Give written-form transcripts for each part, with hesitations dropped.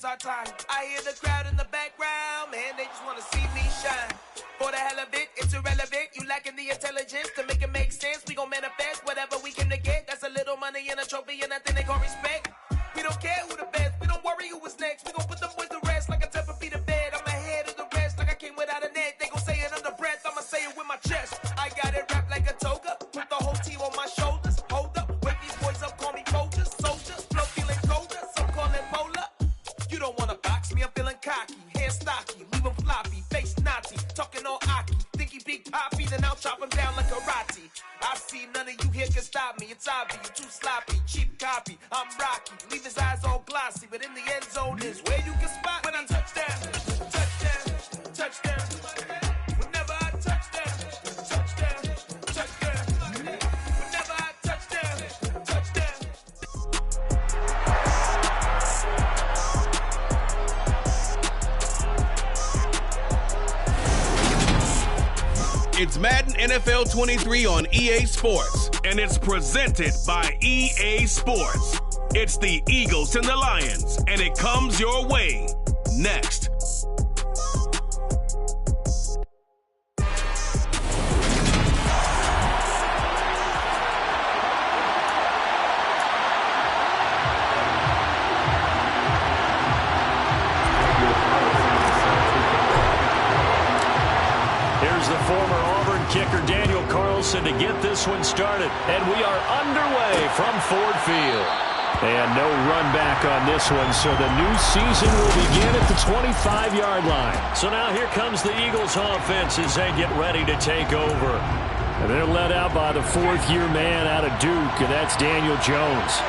our time. I hear the crowd in the background, man, they just want to see me shine. For the hell of it, it's irrelevant. You lacking the intelligence to make it make sense. We gon' manifest whatever we came to get. That's a little money and a trophy and nothing they call respect. We don't care who the best, we don't worry who was next. We gon' put the boys to rest like a temper feet of bed. I'm ahead of the rest like I came without a net. They gon' say it under breath, I'ma say it with my chest. I got it wrapped like a toga, put the whole team on my shoulders. Hold up, wake these boys up, call me soldiers. Soldiers, flow feeling colder, some call it polar. You don't wanna box me, I'm feeling cocky. Hair stocky, leave him floppy, face naughty. Talking all aki, think he big poppy, then I'll chop him down like karate. I see none of you here can stop me. It's obvious, you too sloppy, cheap copy. I'm Rocky, leave his eyes all glossy, but in the end zone is where you can spot when I touch down, touchdown, touchdown. Whenever I touch down, touchdown, touchdown. Whenever I touch down, touchdown. It's Madden NFL 23 on EA Sports, and it's presented by EA Sports. It's the Eagles and the Lions, and it comes your way next. Here's the former Auburn kicker Daniel Carlson to get this one started. And we are underway from Ford Field. And no run back on this one, so the new season will begin at the 25-yard line. So now here comes the Eagles offense as they get ready to take over. And they're led out by the fourth-year man out of Duke, and that's Daniel Jones.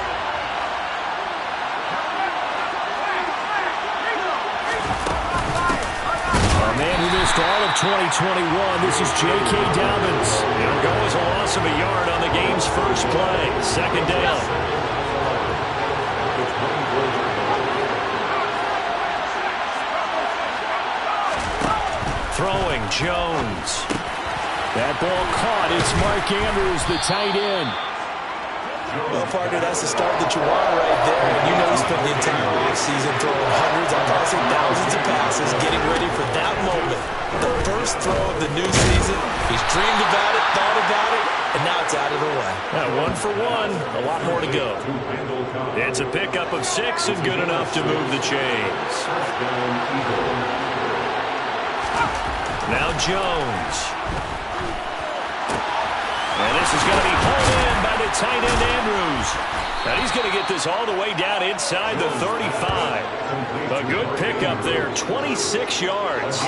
All of 2021, this is J.K. Dobbins. He'll go as a loss of a yard on the game's first play. Second down. Throwing Jones. That ball caught. It's Mark Andrews, the tight end. Well, partner, that's the start that you want right there. And you know he spent the entire offseason throwing hundreds, I'm passing thousands of passes, getting ready for that moment. The first throw of the new season. He's dreamed about it, thought about it, and now it's out of the way. One for one, a lot more to go. It's a pickup of 6 and good enough to move the chains. Now Jones. And this is going to be hauled in by the tight end Andrews. And he's going to get this all the way down inside the 35. A good pickup there, 26 yards.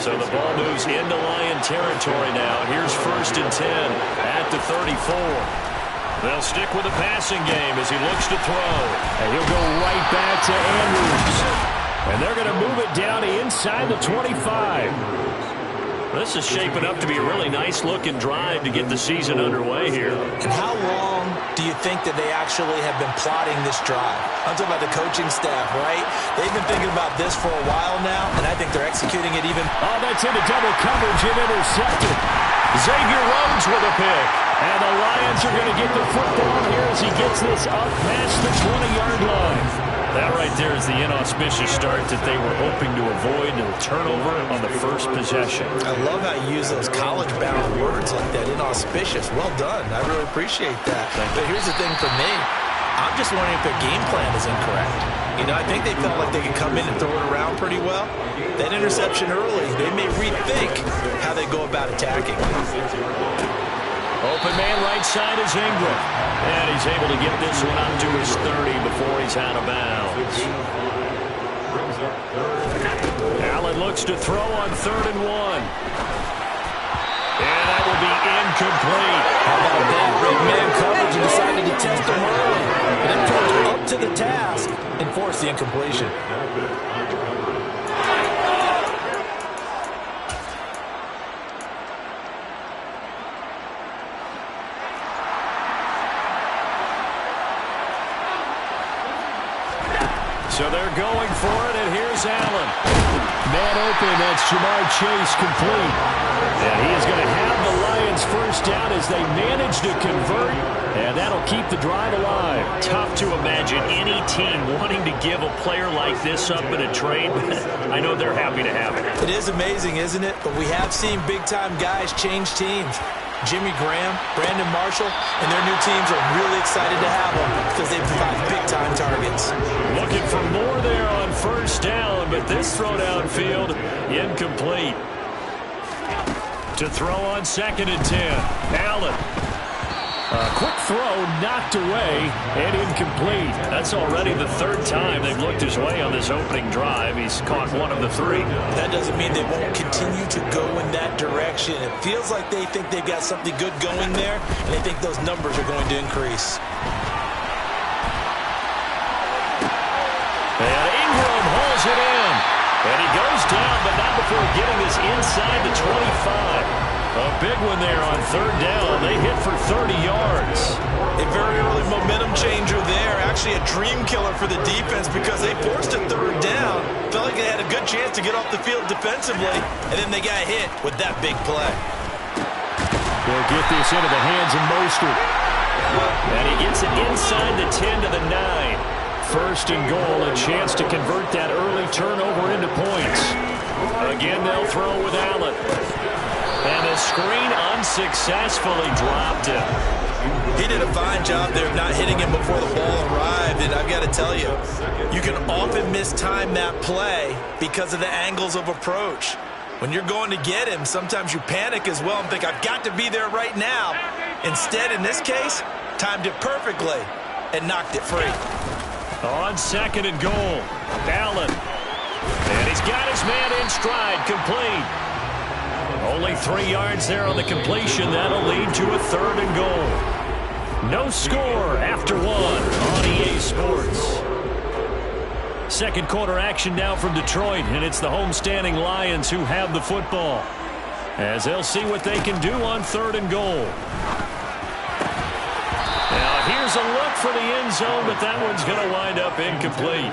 So the ball moves into Lion territory now. Here's 1st and 10 at the 34. They'll stick with the passing game as he looks to throw. And he'll go right back to Andrews. And they're going to move it down inside the 25. This is shaping up to be a really nice-looking drive to get the season underway here. And how long do you think that they actually have been plotting this drive? I'm talking about the coaching staff, right? They've been thinking about this for a while now, and I think they're executing it even. Oh, that's into double coverage and intercepted. Xavier Rhodes with a pick. And the Lions are going to get the football here as he gets this up past the 20-yard line. That right there is the inauspicious start that they were hoping to avoid, and a turnover on the first possession. I love how you use those college-bound words like that, inauspicious. Well done. I really appreciate that. But here's the thing for me. I'm just wondering if their game plan is incorrect. You know, I think they felt like they could come in and throw it around pretty well. That interception early, they may rethink how they go about attacking. Open man right side is Ingram. And he's able to get this one up to his 30 before he's out of bounds. Allen looks to throw on 3rd and 1. And that will be incomplete. How about that? Red man coverage and decided to test him early. And then comes up to the task and forced the incompletion. So they're going for it, and here's Allen. Man open, that's Jamar Chase complete. And he is going to have the Lions' first first down as they manage to convert, and that'll keep the drive alive. Tough to imagine any team wanting to give a player like this up in a trade, but I know they're happy to have it. It is amazing, isn't it? But we have seen big-time guys change teams. Jimmy Graham, Brandon Marshall, and their new teams are really excited to have them because they provide big-time targets. Looking for more there on first down, but this throw downfield incomplete. To throw on 2nd and 10. Allen. A quick throw knocked away and incomplete. That's already the 3rd time they've looked his way on this opening drive. He's caught 1 of the 3. That doesn't mean they won't continue to go in that direction. It feels like they think they've got something good going there, and they think those numbers are going to increase. And Ingram hauls it in. And he goes down, but not before getting this inside the 25. A big one there on 3rd down. They hit for 30 yards. A very early momentum changer there. Actually a dream killer for the defense because they forced a 3rd down. Felt like they had a good chance to get off the field defensively, and then they got hit with that big play. They'll get this into the hands of Mostert. And he gets it inside the 10 to the 9. 1st and goal, a chance to convert that early turnover into points. Again, they'll throw with Allen. And the screen unsuccessfully dropped him. He did a fine job there of not hitting him before the ball arrived, and I've got to tell you, you can often mistime that play because of the angles of approach. When you're going to get him, sometimes you panic as well and think, I've got to be there right now. Instead, in this case, timed it perfectly and knocked it free. On 2nd and goal, Allen. And he's got his man in stride, complete. Only 3 yards there on the completion. That'll lead to a 3rd and goal. No score after 1 on EA Sports. 2nd quarter action now from Detroit, and it's the homestanding Lions who have the football, as they'll see what they can do on 3rd and goal. Now here's a look for the end zone, but that one's going to wind up incomplete.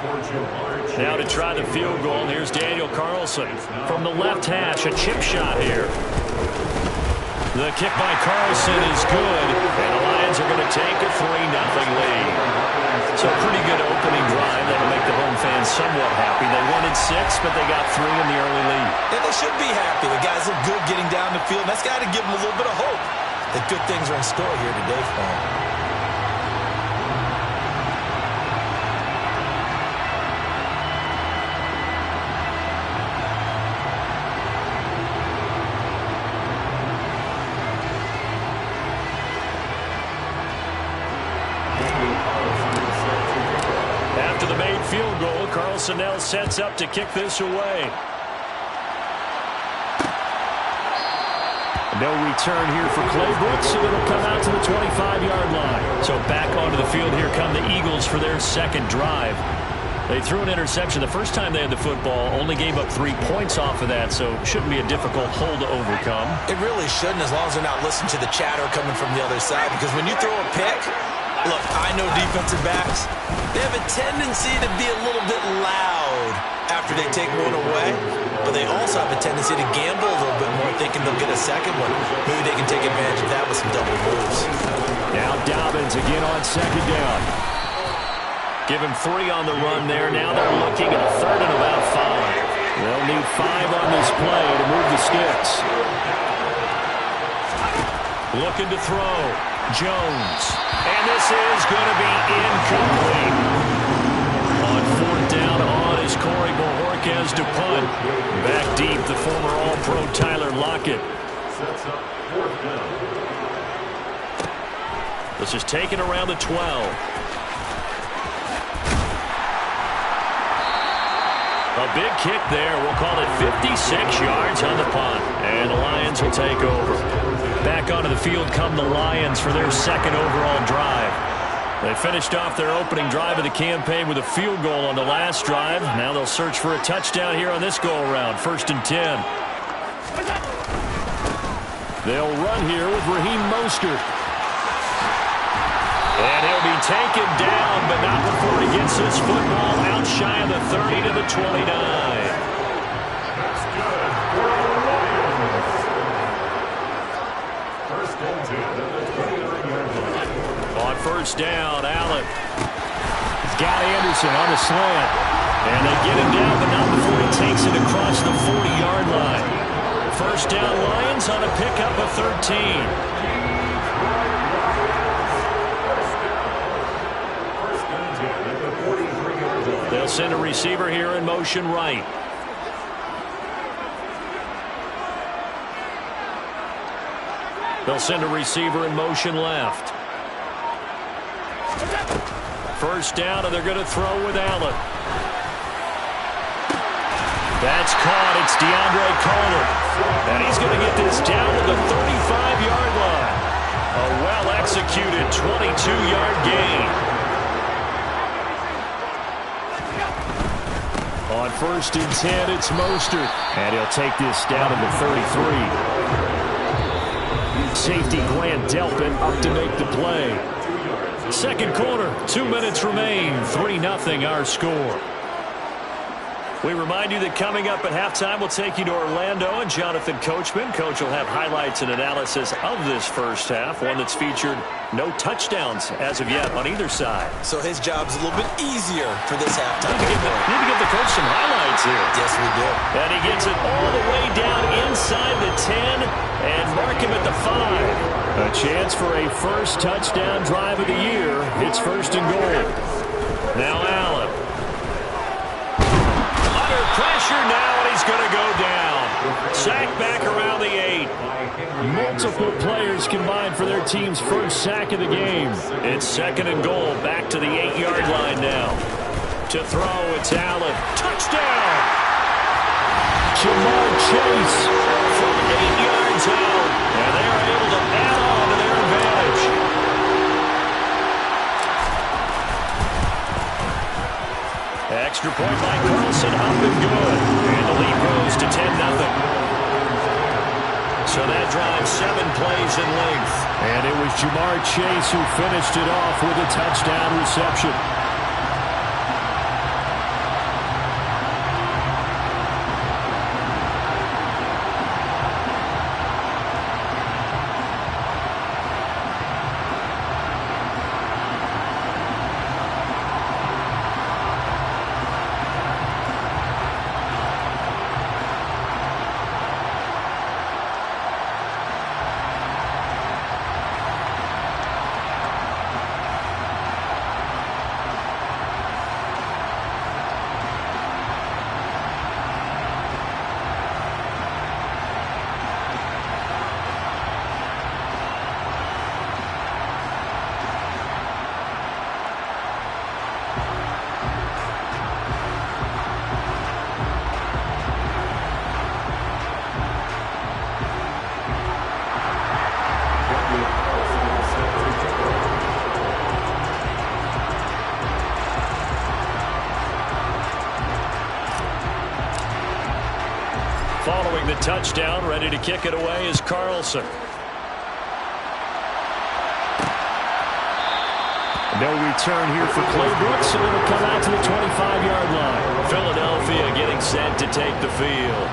Now to try the field goal, here's Daniel Carlson from the left hash, a chip shot here. The kick by Carlson is good, and the Lions are going to take a 3-0 lead. So a pretty good opening drive that'll make the home fans somewhat happy. They wanted 6, but they got 3 in the early lead. And they should be happy. The guys look good getting down the field. That's got to give them a little bit of hope that good things are in store here today for them. Field goal, Carlson now sets up to kick this away. No return here for Clay Brooks, so it'll come out to the 25-yard line. So back onto the field, here come the Eagles for their 2nd drive. They threw an interception the first time they had the football, only gave up 3 points off of that, so shouldn't be a difficult hole to overcome. It really shouldn't, as long as they're not listening to the chatter coming from the other side, because when you throw a pick, look, I know defensive backs, they have a tendency to be a little bit loud after they take one away, but they also have a tendency to gamble a little bit more, thinking they'll get a 2nd one. Maybe they can take advantage of that with some double moves. Now Dobbins again on 2nd down. Give him 3 on the run there. Now they're looking at a 3rd and about 5. They'll need 5 on this play to move the sticks. Looking to throw. Jones. And this is going to be incomplete. On 4th down on is Corey Bojorquez to punt. Back deep, the former All-Pro Tyler Lockett. This is taken around the 12. A big kick there. We'll call it 56 yards on the punt. And the Lions will take over. Back onto the field come the Lions for their 2nd overall drive. They finished off their opening drive of the campaign with a field goal on the last drive. Now they'll search for a touchdown here on this go-around. 1st and 10. They'll run here with Raheem Mostert. And he'll be taken down, but not before he gets his football out shy of the 30 to the 29. On first down, Allen. He's got Anderson on the slant. And they get him down, but not before he takes it across the 40-yard line. First down, Lions on a pickup of 13. They'll send a receiver here in motion right. They'll send a receiver in motion left. First down, and they're going to throw with Allen. That's caught. It's DeAndre Carter. And he's going to get this down to the 35-yard line. A well-executed 22-yard gain. On first and 10, it's Mostert. And he'll take this down to the 33. Safety Grant Delpit up to make the play. Second quarter, 2 minutes remain. 3-0 our score. We remind you that coming up at halftime, we'll take you to Orlando and Jonathan Coachman. Coach will have highlights and analysis of this first half, one that's featured no touchdowns as of yet on either side. So his job's a little bit easier for this halftime. Need to give the coach some highlights here. Yes, we do. And he gets it all the way down inside the 10 and mark him at the 5. A chance for a first touchdown drive of the year. It's first and goal. Now Allen. Pressure now, and he's going to go down. Sack back around the 8. Multiple players combined for their team's first sack of the game. It's second and goal, back to the 8-yard line now. To throw, it's Allen. Touchdown! Jamar Chase from 8 yards out, and they're able to add on to their advantage. Extra point by Carlson, up and good. And the lead grows to 10-0. So that drives 7 plays in length. And it was Jamar Chase who finished it off with a touchdown reception. Following the touchdown, ready to kick it away is Carlson. No return here for Clay Brooks, and it'll come out to the 25-yard line. Philadelphia getting set to take the field.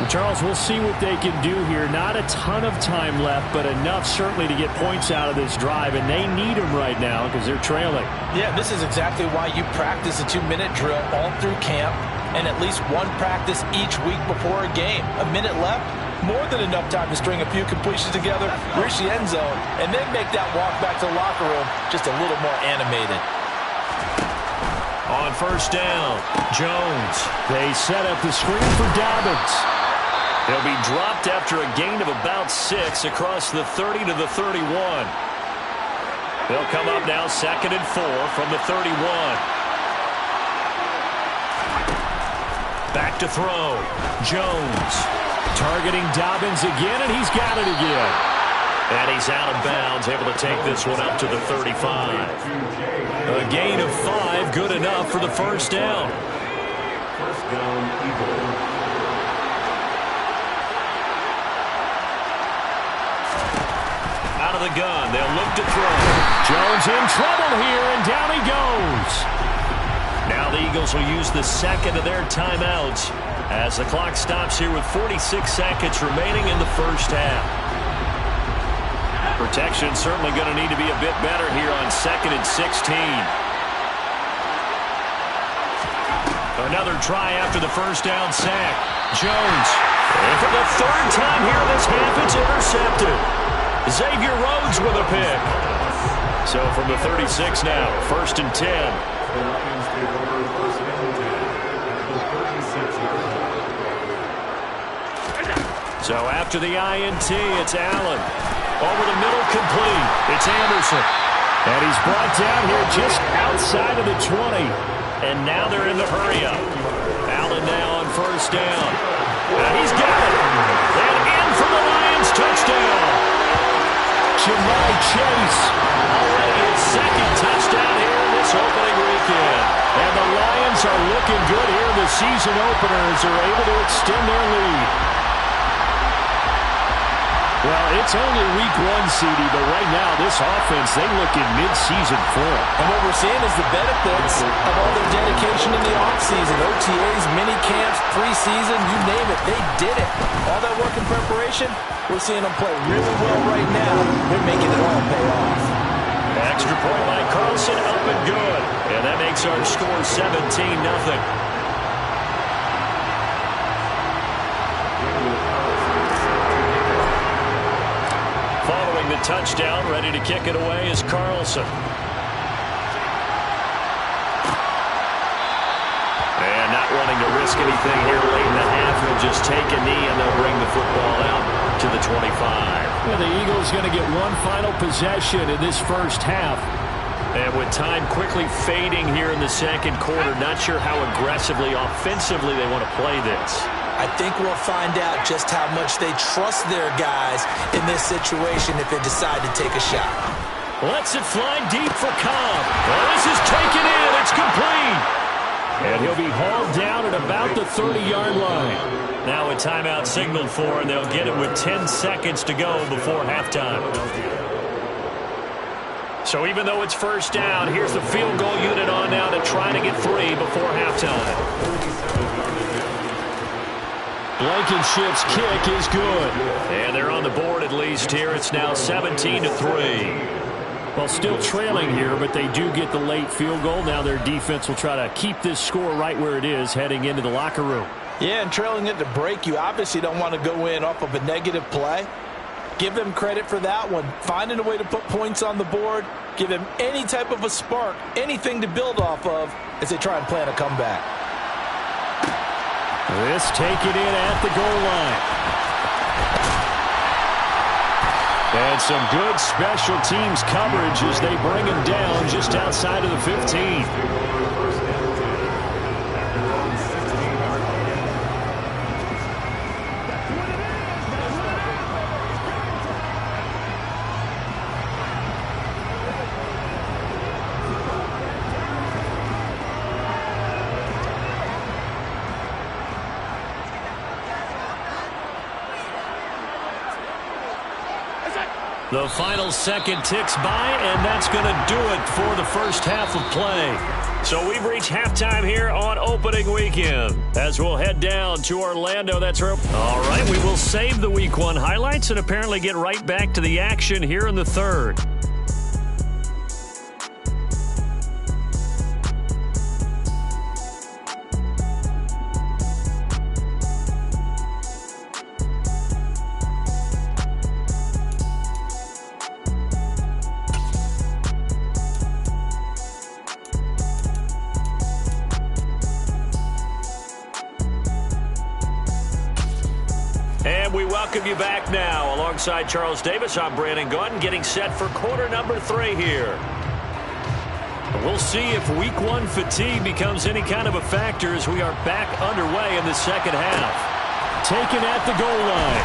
Charles, we'll see what they can do here. Not a ton of time left, but enough certainly to get points out of this drive, and they need them right now because they're trailing. Yeah, this is exactly why you practice a 2-minute drill all through camp and at least one practice each week before a game. A minute left, more than enough time to string a few completions together, reach the end zone, and then make that walk back to the locker room just a little more animated. On first down, Jones. They set up the screen for Dobbins. He'll be dropped after a gain of about 6 across the 30 to the 31. They'll come up now 2nd and 4 from the 31. Back to throw. Jones targeting Dobbins again, and he's got it again. And he's out of bounds, able to take this one up to the 35. A gain of 5, good enough for the first down. First down, Eagles. Out of the gun, they'll look to throw. Jones in trouble here, and down he goes. Now the Eagles will use the second of their timeouts as the clock stops here with 46 seconds remaining in the first half. Protection certainly going to need to be a bit better here on 2nd and 16. Another try after the first down sack. Jones. And for the 3rd time here this half, it's intercepted. Xavier Rhodes with a pick. So from the 36 now, 1st and 10. So after the INT, it's Allen. Over the middle, complete. It's Anderson. And he's brought down here just outside of the 20. And now they're in the hurry-up. Allen now on 1st down. And he's got it. And in for the Lions touchdown. Ja'Marr Chase. Already his 2nd touchdown here in this opening weekend. And the Lions are looking good here in the season opener as they're able to extend their lead. Well, it's only week 1, CD, but right now this offense, they look in mid-season form. And what we're seeing is the benefits of all their dedication in the offseason. OTAs, mini camps, preseason, you name it, they did it. All that work in preparation, we're seeing them play really well right now. They're making it all pay off. Extra point by Carlson, up and good. And that makes our score 17-0. Following the touchdown, ready to kick it away is Carlson. And not wanting to risk anything here late in the half, he'll just take a knee and they'll bring the football out to the 25. Well, the Eagles going to get one final possession in this first half. And with time quickly fading here in the 2nd quarter, not sure how aggressively, offensively they want to play this. I think we'll find out just how much they trust their guys in this situation if they decide to take a shot. Lets it fly deep for Cobb. Well, this is taken in. It's complete. And he'll be hauled down at about the 30-yard line. Now a timeout signaled for, and they'll get it with 10 seconds to go before halftime. So even though it's 1st down, here's the field goal unit on now to try to get 3 before halftime. Blankenship's kick is good. And they're on the board at least here. It's now 17-3. Well, still trailing here, but they do get the late field goal. Now their defense will try to keep this score right where it is heading into the locker room. Yeah, and trailing it to break, you obviously don't want to go in off of a negative play. Give them credit for that one. Finding a way to put points on the board, give them any type of a spark, anything to build off of as they try and plan a comeback. This taken in at the goal line. And some good special teams coverage as they bring him down just outside of the 15. The final second ticks by, and that's going to do it for the first half of play. So we've reached halftime here on opening weekend. As we'll head down to Orlando, that's right. All right, we will save the Week 1 highlights and apparently get right back to the action here in the 3rd. We welcome you back now. Alongside Charles Davis, I'm Brandon Gaudin, getting set for quarter number 3 here. We'll see if Week 1 fatigue becomes any kind of a factor as we are back underway in the 2nd half. Taken at the goal line.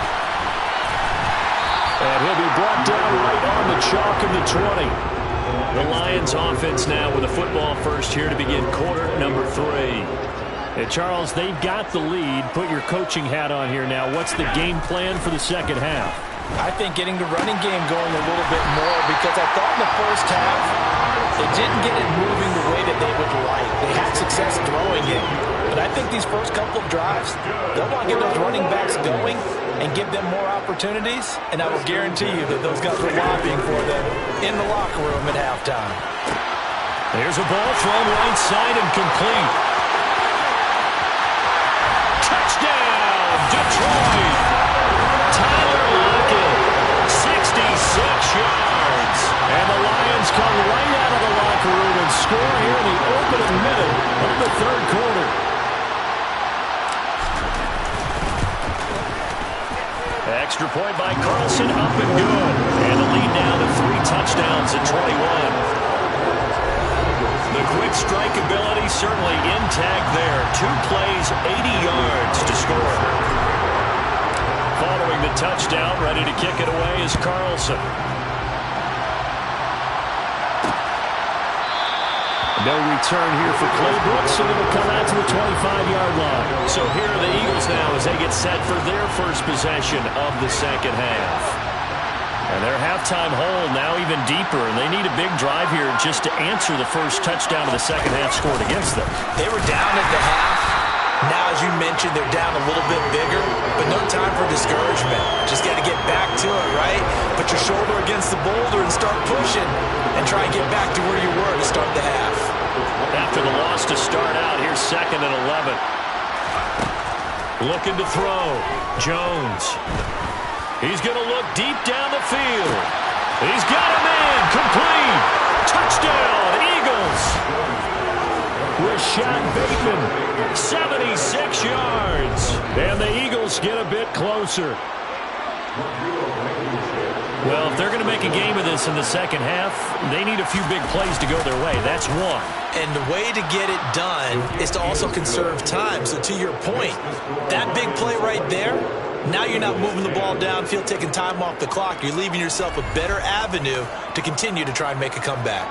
And he'll be brought down right on the chalk of the 20. The Lions offense now with a football first here to begin quarter number 3. And Charles, they've got the lead. Put your coaching hat on here now. What's the game plan for the 2nd half? I think getting the running game going a little bit more, because I thought in the first half they didn't get it moving the way that they would like. They had success throwing it, but I think these first couple of drives, they'll want to get those running backs going and give them more opportunities, and I will guarantee you that those guys were lobbying for them in the locker room at halftime. There's a ball thrown right side and complete. Touchdown, Detroit! Tyler Lockett, 66 yards. And the Lions come right out of the locker room and score here in the opening minute of the third quarter. Extra point by Carlson, up and good. And the lead now to 3 touchdowns at 21. The quick strike ability certainly intact there. 2 plays, 80 yards to score. Following the touchdown, ready to kick it away is Carlson. No return here for Clay Brooks, and it'll come out to the 25-yard line. So here are the Eagles now as they get set for their first possession of the second half. And their halftime hole now even deeper, and they need a big drive here just to answer the first touchdown of the second half scored against them. They were down at the half. Now, as you mentioned, they're down a little bit bigger, but no time for discouragement. Just got to get back to it, right? Put your shoulder against the boulder and start pushing, and try and get back to where you were to start the half. After the loss to start out, here's 2nd and 11. Looking to throw. Jones. He's going to look deep down the field. He's got him in. Complete. Touchdown, Eagles. Rashad Bateman, 76 yards. And the Eagles get a bit closer. Well, if they're going to make a game of this in the second half, they need a few big plays to go their way. That's one. And the way to get it done is to also conserve time. So to your point, that big play right there, now you're not moving the ball downfield, taking time off the clock. You're leaving yourself a better avenue to continue to try and make a comeback.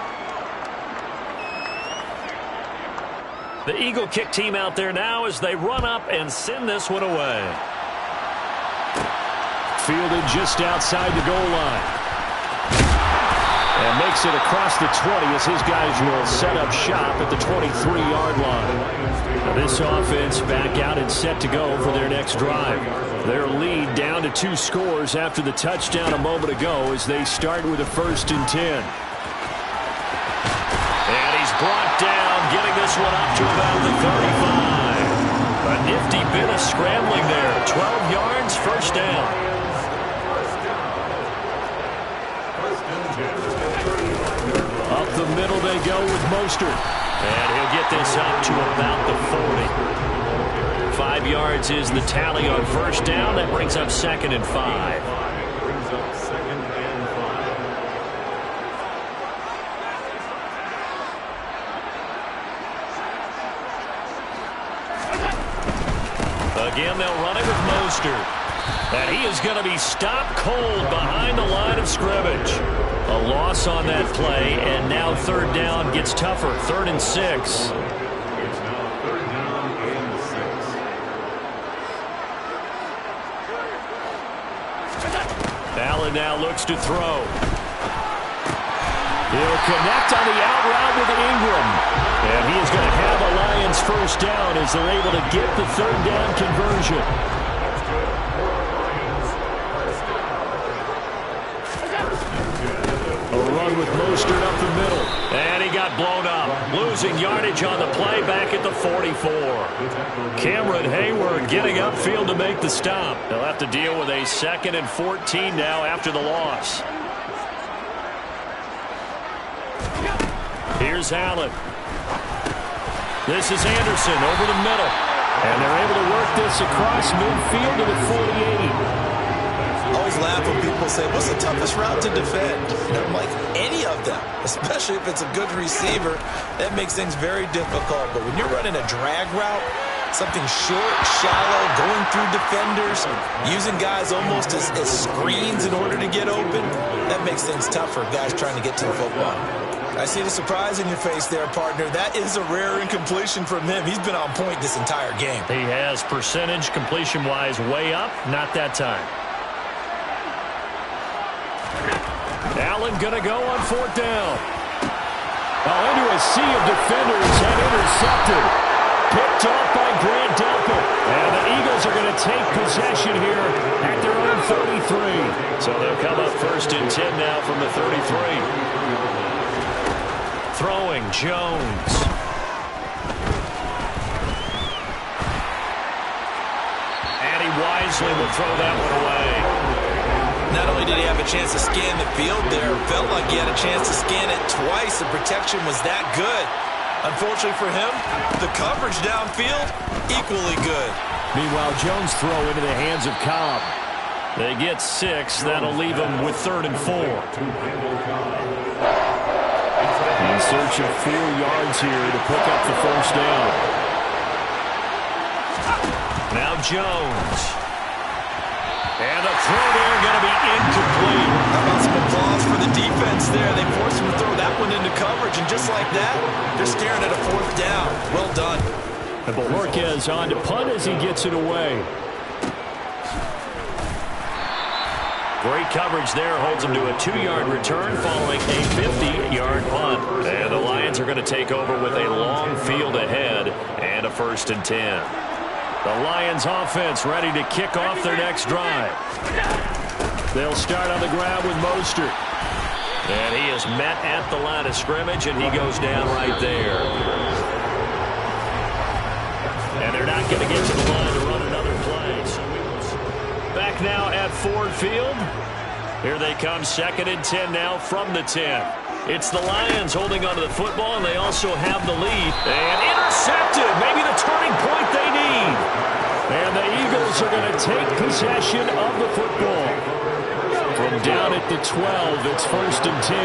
The Eagle kick team out there now as they run up and send this one away. Fielded just outside the goal line. And makes it across the 20 as his guys will set up shop at the 23-yard line. Now this offense back out and set to go for their next drive. Their lead down to 2 scores after the touchdown a moment ago as they start with a 1st and 10. And he's brought down, getting this one up to about the 35. A nifty bit of scrambling there. 12 yards, 1st down. Up the middle they go with Mostert. And he'll get this up to about the 40. 5 yards is the tally on 1st down. That brings up 2nd and 5. Again, they'll run it with Mostert. And he is going to be stopped cold behind the line of scrimmage. A loss on that play, and now 3rd down gets tougher. 3rd and 6. Allen now looks to throw. He'll connect on the out route with Ingram. And he is going to have a Lions 1st down as they're able to get the 3rd down conversion. A run with Mostert up the middle. And he got blown up. Losing yardage on the play back at the 44. Cameron Hayward getting upfield to make the stop. They'll have to deal with a 2nd and 14 now after the loss. Here's Allen. This is Anderson over the middle. And they're able to work this across midfield to the 48. I always laugh when people say, what's the toughest route to defend? And I'm like, any of them, especially if it's a good receiver. That makes things very difficult. But when you're running a drag route, something short, shallow, going through defenders, using guys almost as screens in order to get open, that makes things tougher, guys trying to get to the football. I see the surprise in your face there, partner. That is a rare incompletion from him. He's been on point this entire game. He has percentage completion-wise way up. Not that time. Allen going to go on 4th down. Into a sea of defenders and intercepted. Picked off by Grant Delpit. And the Eagles are going to take possession here at their own 33. So they'll come up 1st and 10 now from the 33. Throwing Jones. And he wisely will throw that one away. Not only did he have a chance to scan the field there, it felt like he had a chance to scan it twice. The protection was that good. Unfortunately for him, the coverage downfield, equally good. Meanwhile, Jones throw into the hands of Cobb. They get 6. That'll leave them with 3rd and 4. In search of 4 yards here to pick up the 1st down. Now Jones. And the throw there going to be incomplete. How about some applause for the defense there? They forced him to throw that one into coverage, and just like that, they're staring at a 4th down. Well done. And Bohorquez on to punt as he gets it away. Great coverage there. Holds him to a 2-yard return following a 50-yard punt. And the Lions are going to take over with a long field ahead and a 1st and 10. The Lions offense ready to kick off their next drive. They'll start on the ground with Mostert. And he is met at the line of scrimmage, and he goes down right there. And they're not going to get to the line to run another play. So back now at Ford Field. Here they come, 2nd and 10 now from the 10. It's the Lions holding onto the football, and they also have the lead. And intercepted, maybe the turning point they need. And the Eagles are going to take possession of the football. From down at the 12, it's 1st and 10.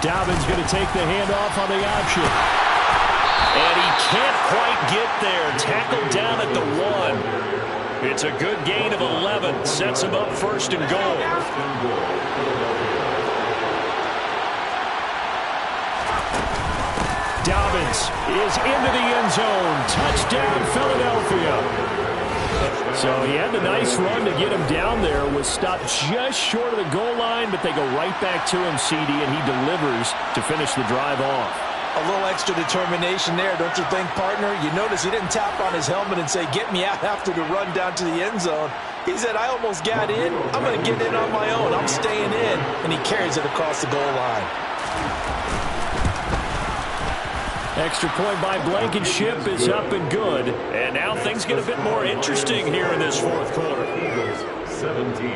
Dobbins going to take the handoff on the option. And he can't quite get there. Tackled down at the 1. It's a good gain of 11. Sets him up 1st and goal. Dobbins is into the end zone. Touchdown, Philadelphia. So he had a nice run to get him down there. Was stopped just short of the goal line, but they go right back to him, CD, and he delivers to finish the drive off. A little extra determination there, don't you think, partner? You notice he didn't tap on his helmet and say, get me out after the run down to the end zone. He said, I almost got in. I'm going to get in on my own. I'm staying in. And he carries it across the goal line. Extra point by Blankenship is up and good. And now things get a bit more interesting here in this 4th quarter. Eagles 17.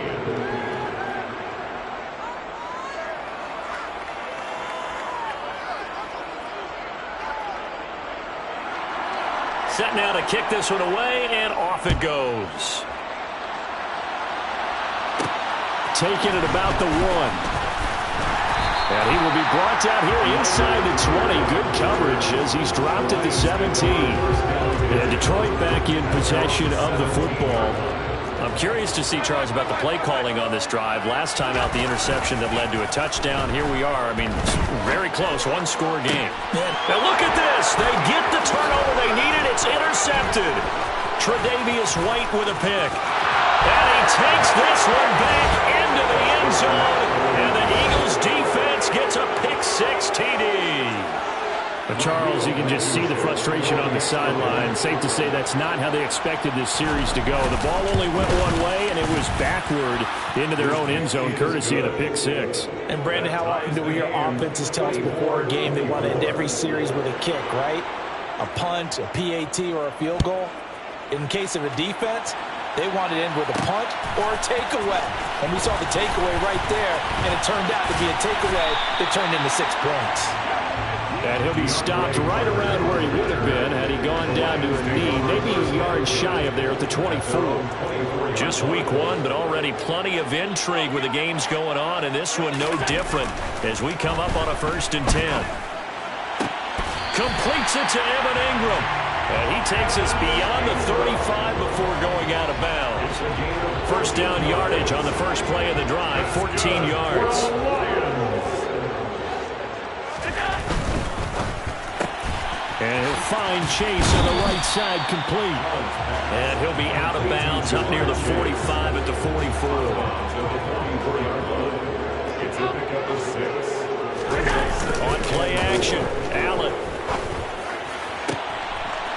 Set now to kick this one away, and off it goes. Taking it about the 1. And he will be brought down here inside the 20. Good coverage as he's dropped at the 17. And Detroit back in possession of the football. I'm curious to see, Charles, about the play calling on this drive. Last time out, the interception that led to a touchdown. Here we are. I mean, very close, 1-score game. Now look at this. They get the turnover they needed. It's intercepted. Tre'Davious White with a pick. And he takes this one back into the end zone. And the Eagles defense gets a pick-6 TD. But Charles, you can just see the frustration on the sideline. Safe to say that's not how they expected this series to go. The ball only went one way, and it was backward into their own end zone, courtesy of the pick-6. And, Brandon, how often do we hear offenses tell us before a game they want to end every series with a kick, right? A punt, a PAT, or a field goal. In case of a defense, they want to end with a punt or a takeaway. And we saw the takeaway right there, and it turned out to be a takeaway that turned into 6 points. And he'll be stopped right around where he would have been had he gone down to a knee, maybe a yard shy of there at the 24. Just week 1, but already plenty of intrigue with the games going on, and this one no different as we come up on a 1st and 10. Completes it to Evan Ingram. And he takes us beyond the 35 before going out of bounds. First down yardage on the first play of the drive, 14 yards. And he'll fine chase on the right side, complete. And he'll be out of bounds up near the 45 at the 44. On play action, Allen.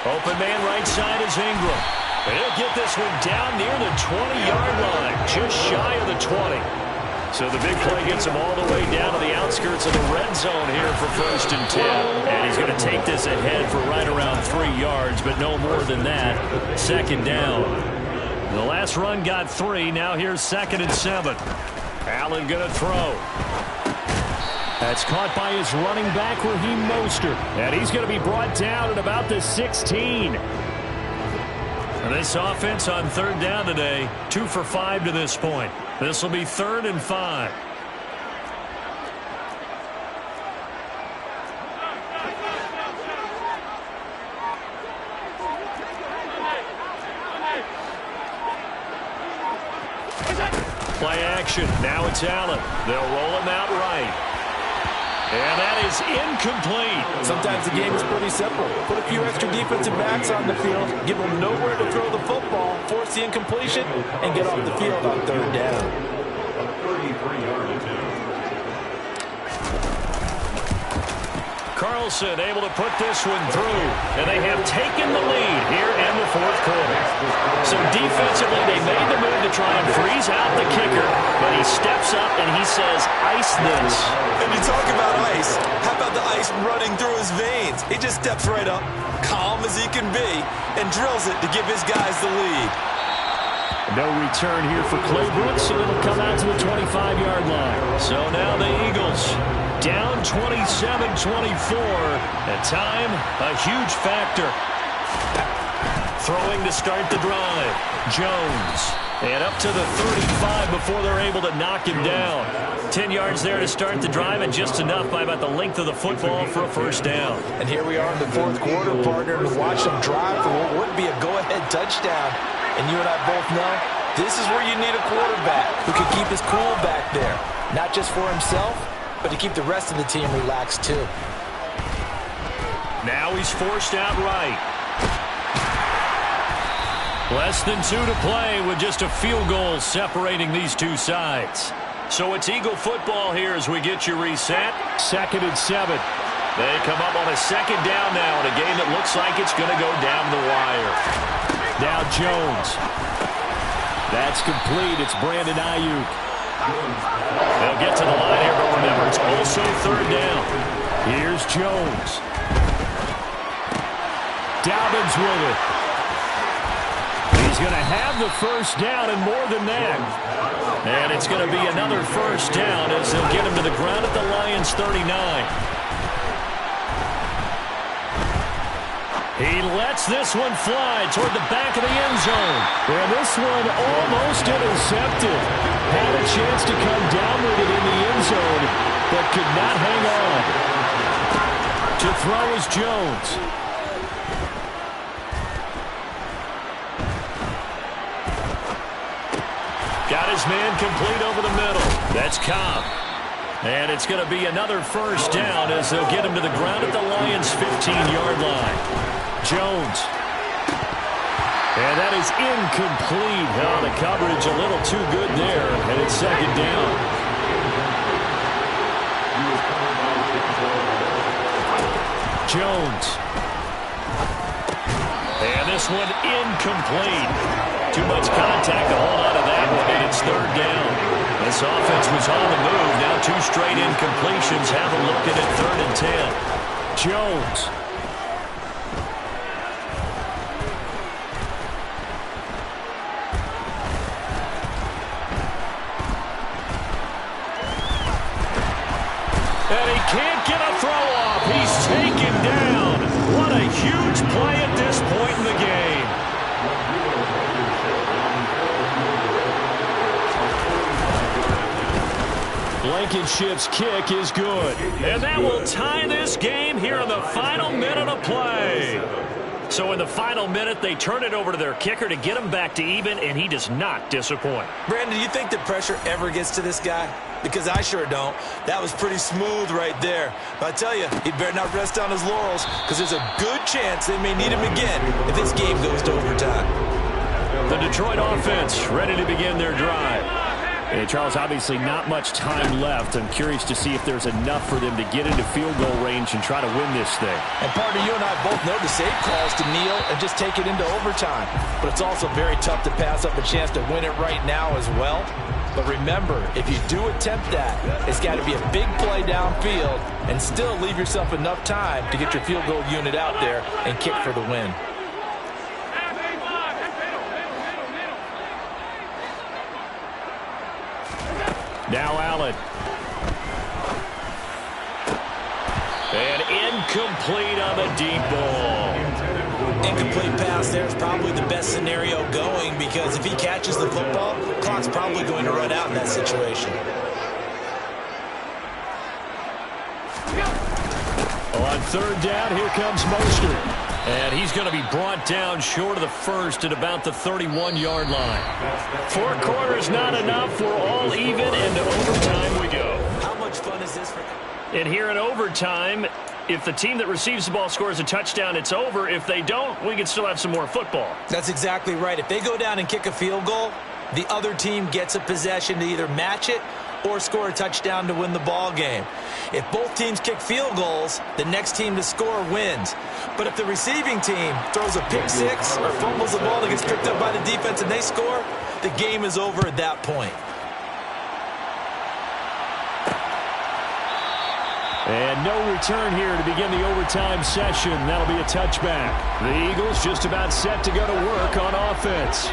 Open man right side is Ingram. And he'll get this one down near the 20-yard line, just shy of the 20. So the big play gets him all the way down to the outskirts of the red zone here for 1st and 10. And he's going to take this ahead for right around 3 yards, but no more than that. 2nd down. The last run got 3. Now here's 2nd and 7. Allen going to throw. That's caught by his running back, Raheem Mostert. And he's going to be brought down at about the 16. And this offense on 3rd down today, 2 for 5 to this point. This will be 3rd and 5. Play action. Now it's Allen. They'll roll him out right. And that is incomplete. Sometimes the game is pretty simple. Put a few extra defensive backs on the field, give them nowhere to throw the football, force the incompletion, and get off the field on 3rd down. Carlson able to put this one through, and they have taken the lead here in the 4th quarter. So defensively, they made the move to try and freeze out the kicker, but he steps up and he says, ice this. And you talk about ice, how about the ice running through his veins? He just steps right up, calm as he can be, and drills it to give his guys the lead. No return here for Clay Brooks, so it'll come out to the 25-yard line. So now the Eagles down 27-24. At time, a huge factor. Throwing to start the drive. Jones. And up to the 35 before they're able to knock him down. 10 yards there to start the drive, and just enough by about the length of the football for a 1st down. And here we are in the 4th quarter, partner, to watch them drive for what would be a go-ahead touchdown. And you and I both know this is where you need a quarterback who can keep his cool back there. Not just for himself, but to keep the rest of the team relaxed too. Now he's forced out right. Less than 2 to play with just a field goal separating these two sides. So it's Eagle football here as we get you reset. 2nd and 7. They come up on a 2nd down now in a game that looks like it's going to go down the wire. Now Jones. That's complete. It's Brandon Ayuk. They'll get to the line here, but remember, it's also 3rd down. Here's Jones. Dobbins with it. He's going to have the 1st down and more than that. And it's going to be another 1st down as they'll get him to the ground at the Lions' 39. He lets this one fly toward the back of the end zone. And this one almost intercepted. Had a chance to come down with it in the end zone, but could not hang on. To throw is Jones. Got his man complete over the middle. That's Cobb. And it's going to be another 1st down as they'll get him to the ground at the Lions' 15-yard line. Jones. And that is incomplete. Oh, the coverage a little too good there. And it's 2nd down. Jones. And this one incomplete. Too much contact to hold on to that one, and it's 3rd down. This offense was on the move. Now 2 straight incompletions. Have a look at it, 3rd and 10. Jones. And he can't get a throw off. He's taken down. What a huge play at this point in the game. Blankenship's kick is good. And that will tie this game here in the final minute of play. So in the final minute, they turn it over to their kicker to get him back to even, and he does not disappoint. Brandon, do you think the pressure ever gets to this guy? Because I sure don't. That was pretty smooth right there. But I tell you, he better not rest on his laurels, because there's a good chance they may need him again if this game goes to overtime. The Detroit offense ready to begin their drive. Hey, Charles, obviously not much time left. I'm curious to see if there's enough for them to get into field goal range and try to win this thing. And partner, you and I both know the safe calls to kneel and just take it into overtime. But it's also very tough to pass up a chance to win it right now as well. But remember, if you do attempt that, it's got to be a big play downfield and still leave yourself enough time to get your field goal unit out there and kick for the win. Now Allen. And incomplete on the deep ball. Incomplete pass there is probably the best scenario going, because if he catches the football, clock's probably going to run out in that situation. On third down, here comes Mostert. And he's going to be brought down short of the first at about the 31-yard line. 4 quarters not enough. We're all even, and to overtime we go. How much fun is this for you? And here in overtime, if the team that receives the ball scores a touchdown, it's over. If they don't, we can still have some more football. That's exactly right. If they go down and kick a field goal, the other team gets a possession to either match it or score a touchdown to win the ball game. If both teams kick field goals, the next team to score wins. But if the receiving team throws a pick six or fumbles the ball that gets picked up by the defense and they score, the game is over at that point. And no return here to begin the overtime session. That'll be a touchback. The Eagles just about set to go to work on offense.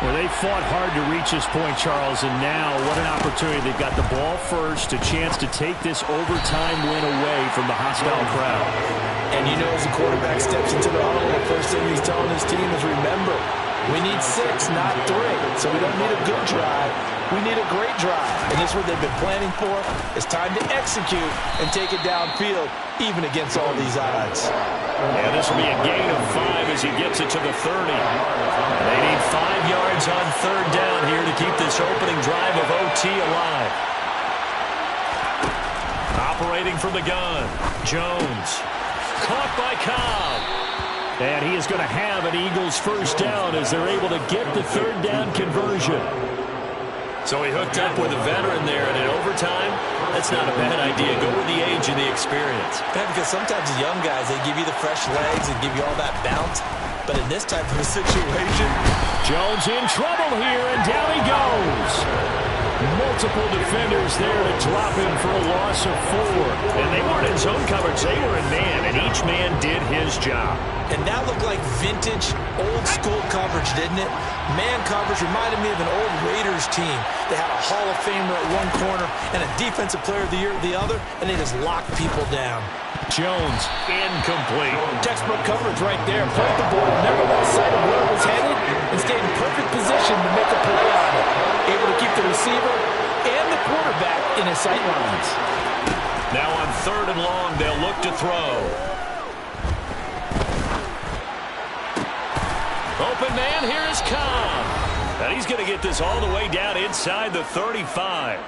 Well, they fought hard to reach this point, Charles, and now what an opportunity. They've got the ball first, a chance to take this overtime win away from the hostile crowd. And you know, as the quarterback steps into the huddle, the first thing he's telling his team is, remember, we need 6, not 3. So we don't need a good drive. We need a great drive. And this is what they've been planning for. It's time to execute and take it downfield, even against all these odds. Yeah, this will be a gain of 5 as he gets it to the 30. They need 5 yards on third down here to keep this opening drive of OT alive. Operating from the gun, Jones. Caught by Cobb. And he is going to have an Eagles first down as they're able to get the third down conversion. So he hooked up with a veteran there, and in overtime, that's not a bad idea. Go with the age and the experience. Yeah, because sometimes the young guys, they give you the fresh legs and give you all that bounce. But in this type of a situation, Jones in trouble here, and down he goes. Multiple defenders there to drop him for a loss of 4. And they weren't in zone coverage. They were in man, and each man did his job. And that looked like vintage, old-school coverage, didn't it? Man coverage reminded me of an old Raiders team. They had a Hall of Famer at one corner and a Defensive Player of the Year at the other, and they just locked people down. Jones, incomplete. Textbook coverage right there. Played the ball, never lost sight of where it was headed, and stayed in perfect position to make a play on it. Able to keep the receiver and the quarterback in his sight lines. Now on third and long, they'll look to throw. Open man, here is Cobb. And he's going to get this all the way down inside the 35.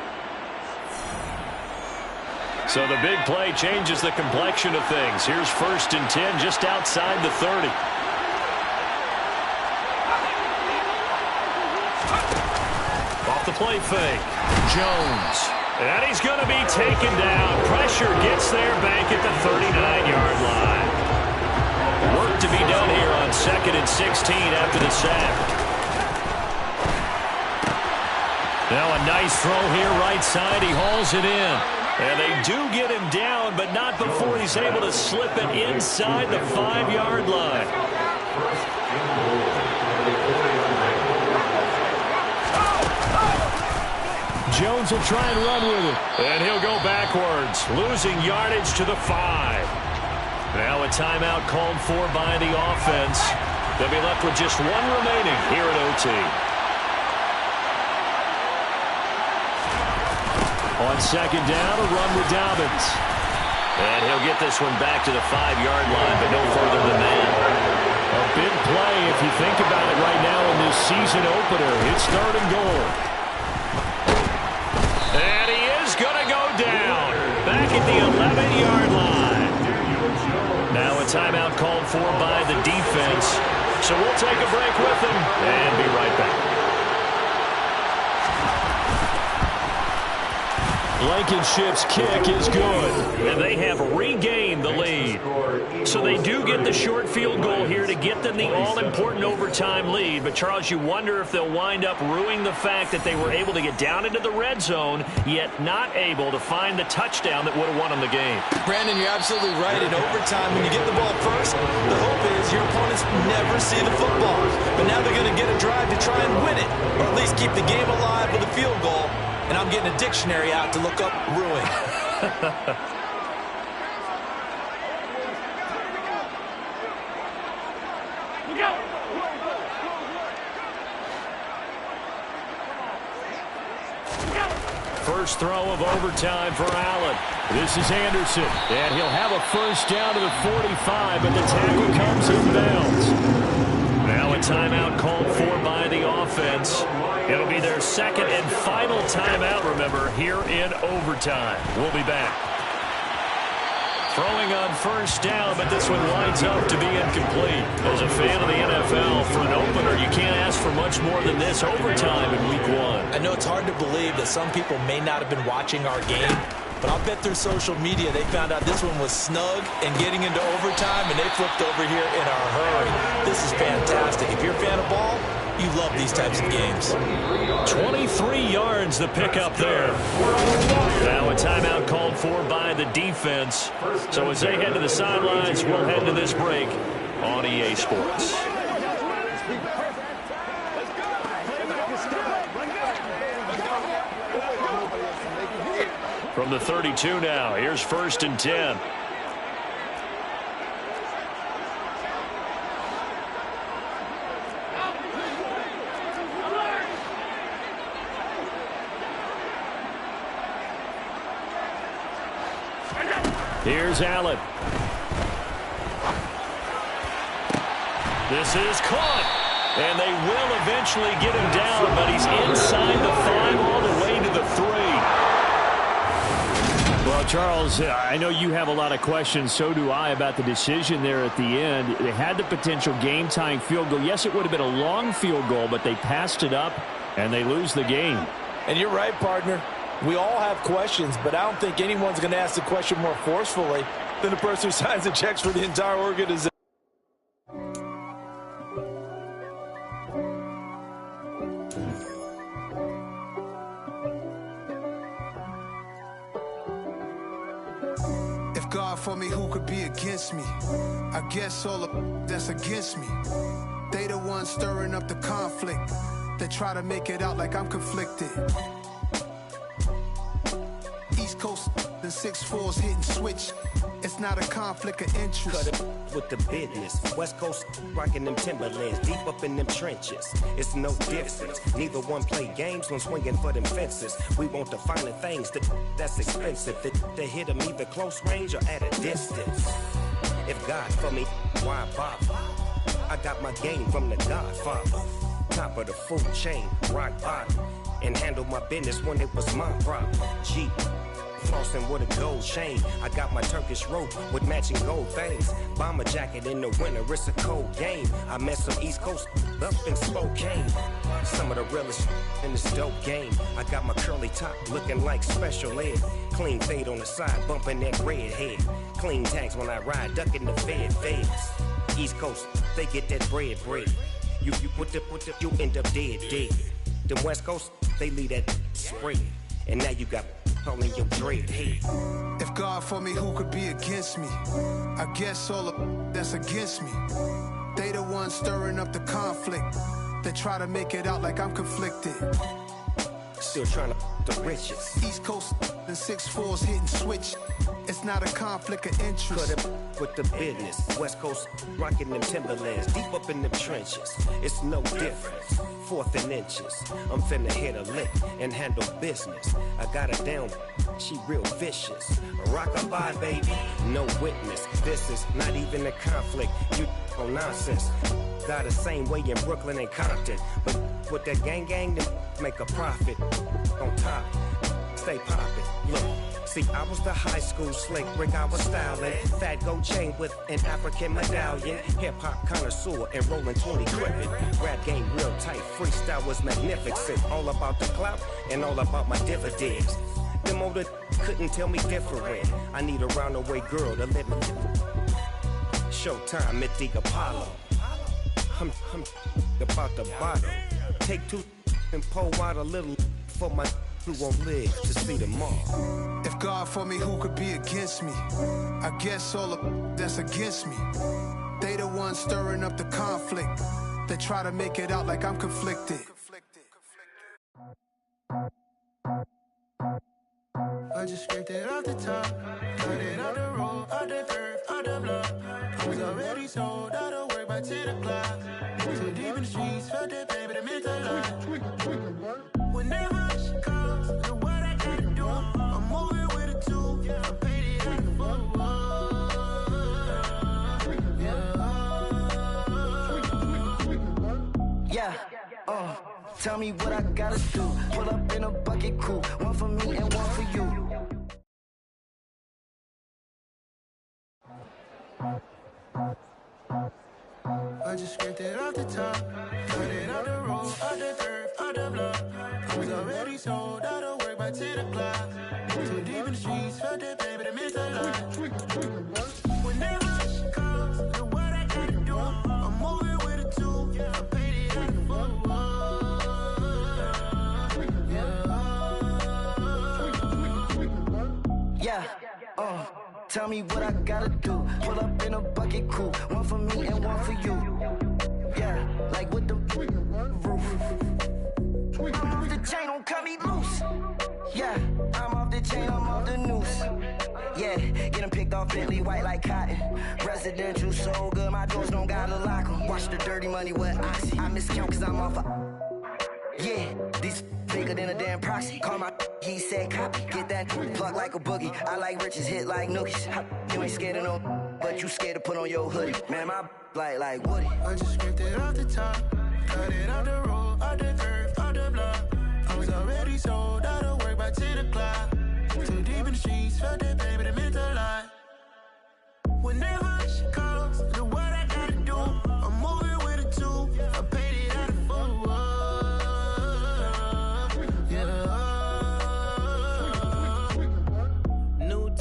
So the big play changes the complexion of things. Here's 1st and 10 just outside the 30. Off the play fake. Jones. And he's going to be taken down. Pressure gets there back at the 39-yard line. Work to be done here on 2nd and 16 after the sack. Now a nice throw here right side. He hauls it in. And they do get him down, but not before he's able to slip it inside the 5-yard line. Jones will try and run with it. And he'll go backwards, losing yardage to the 5. Now a timeout called for by the offense. They'll be left with just 1 remaining here at OT. On 2nd down, a run with Dobbins. And he'll get this one back to the 5-yard line, but no further than that. big play if you think about it right now in this season opener. It's 3rd and goal. And he is going to go down back at the 11-yard line. Now a timeout called for by the defense. So we'll take a break with him and be right back. Blankenship's kick is good, and they have regained the lead. So they do get the short field goal here to get them the all-important overtime lead. But, Charles, you wonder if they'll wind up ruining the fact that they were able to get down into the red zone, yet not able to find the touchdown that would have won them the game. Brandon, you're absolutely right. In overtime, when you get the ball first, the hope is your opponents never see the football. But now they're going to get a drive to try and win it, or at least keep the game alive with a field goal. And I'm getting a dictionary out to look up ruin. First throw of overtime for Allen. This is Anderson, and he'll have a first down to the 45, but the tackle comes inbounds. Now a timeout called for by the offense. It'll be their second and final timeout, remember, here in overtime. We'll be back. Throwing on first down, but this one winds up to be incomplete. As a fan of the NFL, for an opener, you can't ask for much more than this overtime in Week 1. I know it's hard to believe that some people may not have been watching our game, but I'll bet through social media they found out this one was snug and getting into overtime, and they flipped over here in a hurry. This is fantastic. If you're a fan of ball, you love these types of games. 23 yards the pickup there. Now a timeout called for by the defense. So as they head to the sidelines, we'll head to this break on EA Sports. From the 32 now, here's 1st and 10. Here's Allen. This is caught. And they will eventually get him down, but he's inside the 5 all the way to the 3. Well, Charles, I know you have a lot of questions. So do I about the decision there at the end. They had the potential game-tying field goal. Yes, it would have been a long field goal, but they passed it up, and they lose the game. And you're right, partner. We all have questions, but I don't think anyone's going to ask the question more forcefully than the person who signs the checks for the entire organization. If God for me, who could be against me? I guess all of that's against me. They the ones stirring up the conflict. They try to make it out like I'm conflicted. East Coast, the 6'4's hitting switch. It's not a conflict of interest. Cut it with the business. West Coast rocking them Timberlands, deep up in them trenches. It's no difference. Neither one play games when swinging for them fences. We want the finer things that's expensive. They hit them either close range or at a distance. If God for me, why bother? I got my game from the Godfather. Top of the food chain, rock bottom. And handle my business when it was my problem. Jeep. Flossing with a gold chain. I got my Turkish rope with matching gold things. Bomber jacket in the winter, it's a cold game. I met some East Coast up in Spokane. Some of the realest in this dope game. I got my curly top looking like special ed. Clean fade on the side, bumping that red head. Clean tags when I ride, ducking the feds. East Coast, they get that bread. You you end up dead. Them West Coast, they leave that spray. And now you got in your dread head. If God for me, who could be against me? I guess all of that's against me. They the ones stirring up the conflict. They try to make it out like I'm conflicted. Still trying to the riches. East Coast, the 6'4's hitting switch. It's not a conflict of interest. Cut it with the business. West Coast rocking them Timberlands, deep up in them trenches. It's no difference. 4th and inches. I'm finna hit a lick and handle business. I got her down, she real vicious. Rock-a-bye, baby, no witness. This is not even a conflict. You on nonsense. die the same way in Brooklyn and Compton. But with that gang, them make a profit. On top, stay poppin'. Look, see, I was the high school slick Rick, I was styling. Fat gold chain with an African medallion. Hip-hop connoisseur and rolling 20 gripping. Rap game real tight, freestyle was magnificent. All about the clout and all about my dividends. Them older couldn't tell me different. I need a roundaway girl to live in. Showtime at the Apollo. I'm about the bottle. Take two and pour out a little for my who won't live to see tomorrow. If God for me, who could be against me? I guess all of that's against me. They the ones stirring up the conflict. They try to make it out like I'm conflicted. I just scraped it off the top, cut it out the road, out the earth, out the block. I was already sold out of work by 10 o'clock. Too deep in the streets, felt that baby, the mental lie. Whenever she calls, look what I gotta do. I'm moving with a two, I paid it out the full. Yeah, tell me what I gotta do. Pull up in a bucket crew, one for me and one for you. I just scraped it off the top, cut it out the road, out the earth, out the block. I was already sold out of work by 10 o'clock. Too deep in the streets, felt that baby, the mental lie. Whenever she calls, look what I gotta do. I'm moving with a two, I paid it out the full. Yeah, tell me what I gotta do. Pull up in a bucket crew, one for me and one for you. Yeah, like with the roof. I'm off the chain, don't cut me loose. Yeah, I'm off the chain, I'm off the noose. Yeah, get them picked off Bentley, white like cotton. Residential, so good, my doors don't gotta lock them. Watch the dirty money with Oxy. I miscount cause I'm off a... Yeah, these bigger than a damn proxy. Call my he said copy. Get that plug like a boogie. I like riches, hit like nookies. You ain't scared of no, but you scared to put on your hoodie. Man, my like Woody. I just scraped it off the top, cut it out the road, out the earth, out the block. I was already sold out of work by 10 o'clock. Too deep in the streets, felt that baby, the mental lie. Whenever she calls, look what I gotta do. I'm moving with a two, I paid it out of full.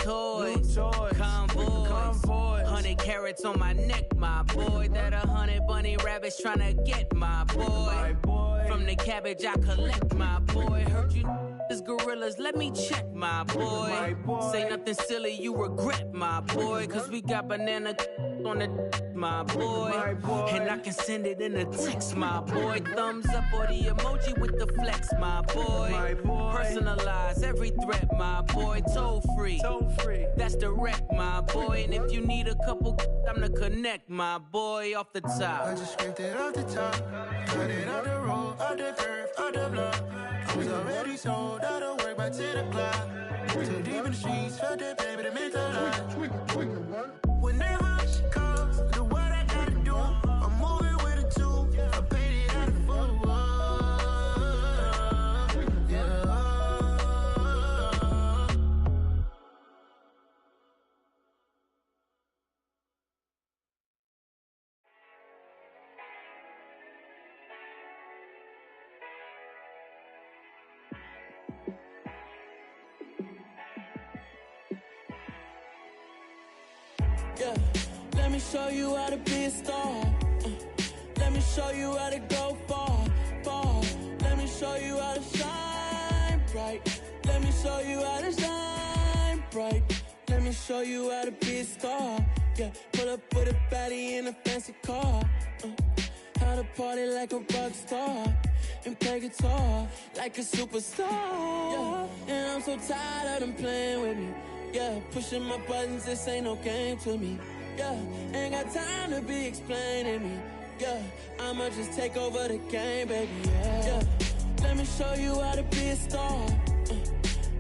Toys, convoys, 100 carats on my neck, my boy. That 100 bunny rabbits tryna get my boy. From the cabbage I collect, my boy. Heard you is gorillas, let me check, my boy. Say nothing silly, you regret, my boy. Cause we got banana on the my boy. And I can send it in a text, my boy. Thumbs up or the emoji with the flex, my boy. Personalize every threat, my boy. Toll free. That's direct, my boy. And if you need a couple, I'm to connect, my boy, off the top. I just scraped it off the top, cut it out the road, out the earth, out the block. I was already sold out of work by 10 o'clock. Too deep in the streets, felt that baby, the mental lie. Whenever she calls, look what I gotta do. I'm moving with a two, I paid it out of full. Yeah, let me show you how to be a star. Let me show you how to go far, far. Let me show you how to shine bright. Let me show you how to shine bright. Let me show you how to be a star. Yeah, pull up with a baddie in a fancy car. How to party like a rock star and play guitar like a superstar. Yeah, and I'm so tired of them playing with me. Yeah, pushing my buttons, this ain't no game to me. Yeah, ain't got time to be explaining me. Yeah, I'ma just take over the game, baby. Yeah, let me show you how to be a star.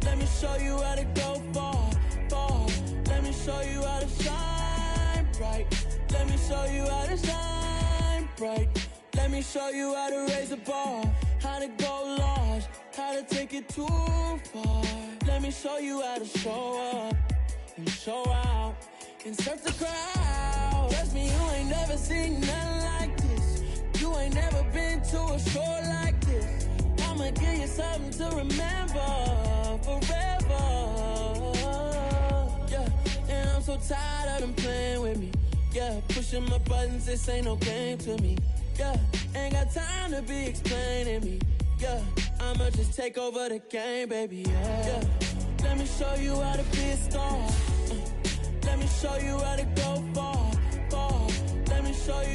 Let me show you how to go far, far. Let me show you how to shine bright. Let me show you how to shine bright. Let me show you how to raise a bar, how to go large, how to take it too far. Let me show you how to show up and show out and surf the crowd. Trust me, you ain't never seen nothing like this. You ain't never been to a show like this. I'ma give you something to remember forever. Yeah, and I'm so tired of them playing with me. Yeah, pushing my buttons, this ain't no game to me. Yeah, ain't got time to be explaining me. Yeah, I'ma just take over the game, baby. Yeah, let me show you how to be a star. Let me show you how to go far, far. Let me show you